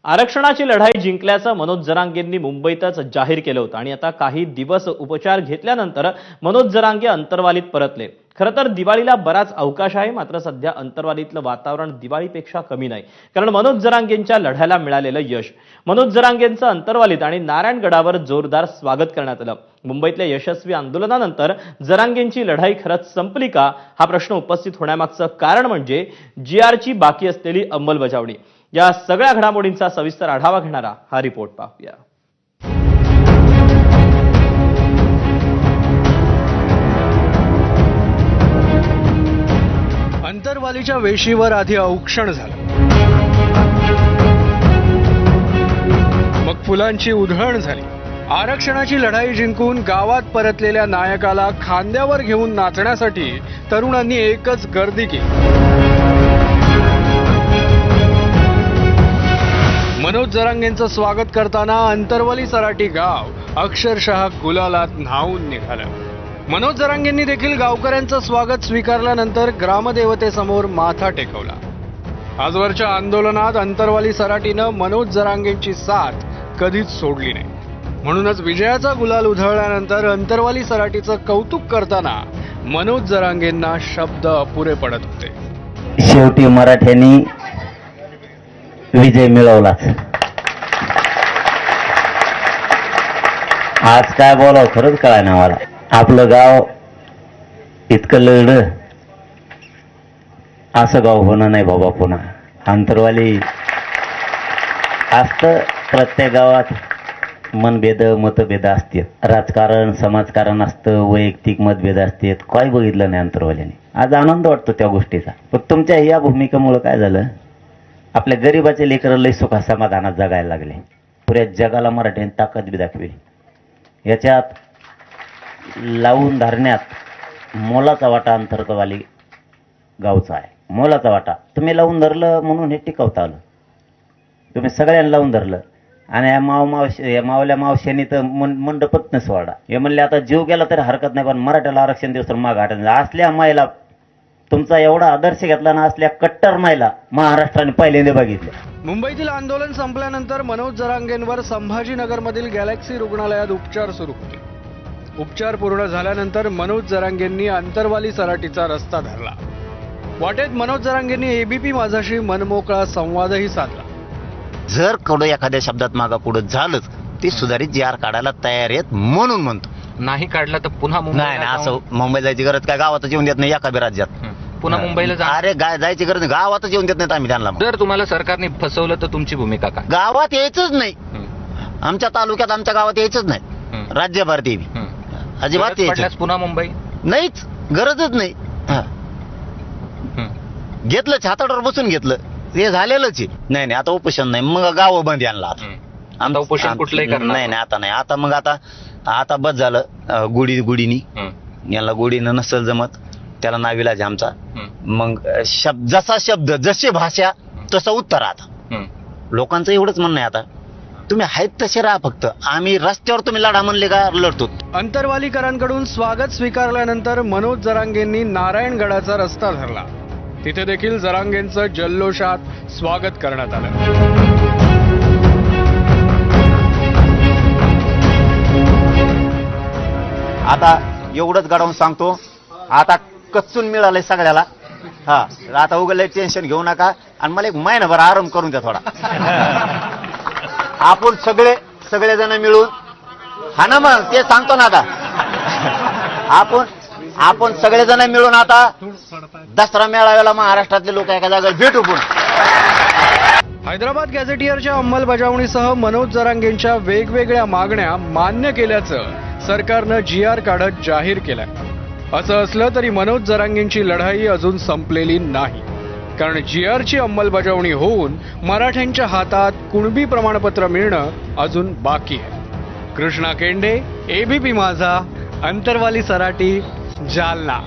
आरक्षणाची लढाई जिंकल्याचं मनोज जरांगेंनी मुंबईतच जाहीर केलं होतं आणि आता काही दिवस उपचार घेतल्यानंतर मनोज जरांगे अंतरवालीत परतले। खरं तर दिवाळीला बराच अवकाश आहे, मात्र सध्या अंतरवालीतलं वातावरण दिवाळीपेक्षा कमी नाही, कारण मनोज जरांगेंच्या लढ्याला मिळालेलं यश। मनोज जरांगेंचं अंतरवालीत आणि नारायणगडावर जोरदार स्वागत करण्यात आलं। मुंबईतल्या यशस्वी आंदोलनानंतर जरांगेंची लढाई खरंच संपली का, हा प्रश्न उपस्थित होण्यामागचं कारण म्हणजे जीआरची बाकी असलेली अंमलबजावणी। या सगळ्या घडामोडींचा सविस्तर आढावा घेणारा हा रिपोर्ट पाहूया। अंतरवालीच्या वेशीवर आधी औक्षण झालं, मग फुलांची उधळण झाली। आरक्षणाची लढाई जिंकून गावात परतलेल्या नायकाला खांद्यावर घेऊन नाचण्यासाठी तरुणांनी एकच गर्दी केली। मनोज जरांगेंचं स्वागत करताना अंतरवाली सराटी गाव अक्षरशः गुलालात न्हावून निघालं। मनोज जरांगेंनी देखील गावकऱ्यांचं स्वागत स्वीकारल्यानंतर ग्रामदेवतेसमोर माथा टेकवला। आजवरच्या आंदोलनात अंतरवाली सराटीनं मनोज जरांगेंची साथ कधीच सोडली नाही, म्हणूनच विजयाचा गुलाल उधळल्यानंतर अंतरवाली सराटीचं कौतुक करताना मनोज जरांगेंना शब्द अपुरे पडत होते। शेवटी मराठ्यांनी विजय मिळवलाच। आज काय बोलावं खरंच कळाय ना मला। आपलं गाव इतकं लढलं, असं गाव होणं नाही बाबा पुन्हा। अंतरवाली असतं, प्रत्येक गावात मनभेद मतभेद असतात, राजकारण समाजकारण असतं, वैयक्तिक मतभेद असतात, काही बघितलं नाही अंतरवाल्याने। आज आनंद वाटतो त्या गोष्टीचा। पण तुमच्या या भूमिकेमुळं काय झालं, आपल्या गरिबाचे लेकरं लय सुखा समाधानात जगायला लागले। पुऱ्या जगाला मराठ्यांनी ताकद बी दाखवली। याच्यात लावून धरण्यात मोलाचा वाटा अंतरवाली गावचा आहे, मोलाचा वाटा। तुम्ही लावून धरलं म्हणून हे टिकवता आलं, तुम्ही सगळ्यांना लावून धरलं। आणि मावल्या मावश्यांनी तर मंडपच न सोडा। हे म्हणले आता जीव गेला तरी हरकत नाही, पण मराठ्याला आरक्षण दिवस माग हटत। असल्या मायला तुमचा एवढा आदर्श घेतला ना, असल्या कट्टर मायला महाराष्ट्राने पहिल्यांदा बघितले। मुंबईतील आंदोलन संपल्यानंतर मनोज जरांगेंवर संभाजीनगरमधील गॅलेक्सी रुग्णालयात उपचार सुरू होते। उपचार पूर्ण झाल्यानंतर मनोज जरांगेंनी अंतरवाली सराटीचा रस्ता धरला। वाटेत मनोज जरांगेंनी एबीपी माझाशी मनमोकळा संवादही साधला। जर कडं एखाद्या शब्दात मागा पुढे झालंच, ती सुधारित जीआर काढायला तयार आहेत म्हणून म्हणतो। नाही काढला तर पुन्हा नाही नाही, असं मुंबई जायची गरज काय, गावातच येऊन देत नाही एका बी राज्यात। पुन्हा मुंबईला जा। अरे जायची गरज नाही, गावातच येऊन देत नाहीत आम्ही त्यांना। जर तुम्हाला सरकारने फसवलं तर तुमची भूमिका काय? गावात यायचंच नाही, आमच्या तालुक्यात आमच्या गावात यायचंच नाही, राज्यभर ते अजिबात गरज यायचं पडल्यास पुन्हा मुंबई नाहीच, गरजच नाही। घेतलं छाताडावर बसून घेतलं, ते झालेलंच आहे। नाही नाही, आता उपोषण नाही, मग गाव बंद यांना आता उपोषण कुठलंही करणार नाही नाही, आता नाही, आता मग आता बस झालं। गुढीनी याला गुढीनं नसल जमत, त्याला नाविलाज आमचा। मग जसा शब्द जशी भाषा तसं उत्तर। आता लोकांचं एवढंच म्हणणं आहे, आता तुम्ही आहेत तसे राहा, फक्त आम्ही रस्त्यावर तुम्ही लढा म्हणले का लढतो। अंतरवालीकरांकडून स्वागत स्वीकारल्यानंतर मनोज जरांगेंनी नारायणगडाचा रस्ता धरला। तिथे देखील जरांगेंचं जल्लोषात स्वागत करण्यात आलं। आता एवढंच गडावून सांगतो, आता कच्चून मिळालंय सगळ्याला। हा, आता उगाच टेन्शन घेऊ नका आणि मला एक महिनाभर आराम करून द्या थोडा। आपण सगळेजण मिळून, हा ना, मग ते सांगतो ना, आता आपण सगळेजण मिळून आता दसरा मेळाव्याला महाराष्ट्रातले लोक एका जागेवर भेटू पुन्हा। हैदराबाद गॅझेटियरच्या अंमलबजावणीसह मनोज जरांगेंच्या वेगवेगळ्या मागण्या मान्य केल्याचं सरकारनं जीआर काढत जाहीर केलंय। असं असलं तरी मनोज जरांगेंची लढाई अजून संपलेली नाही, कारण जीआरची अंमलबजावणी होऊन मराठ्यांच्या हातात कुणबी प्रमाणपत्र मिळणं अजून बाकी आहे। कृष्णा केंडे, एबीपी माझा, अंतरवाली सराटी, जालना।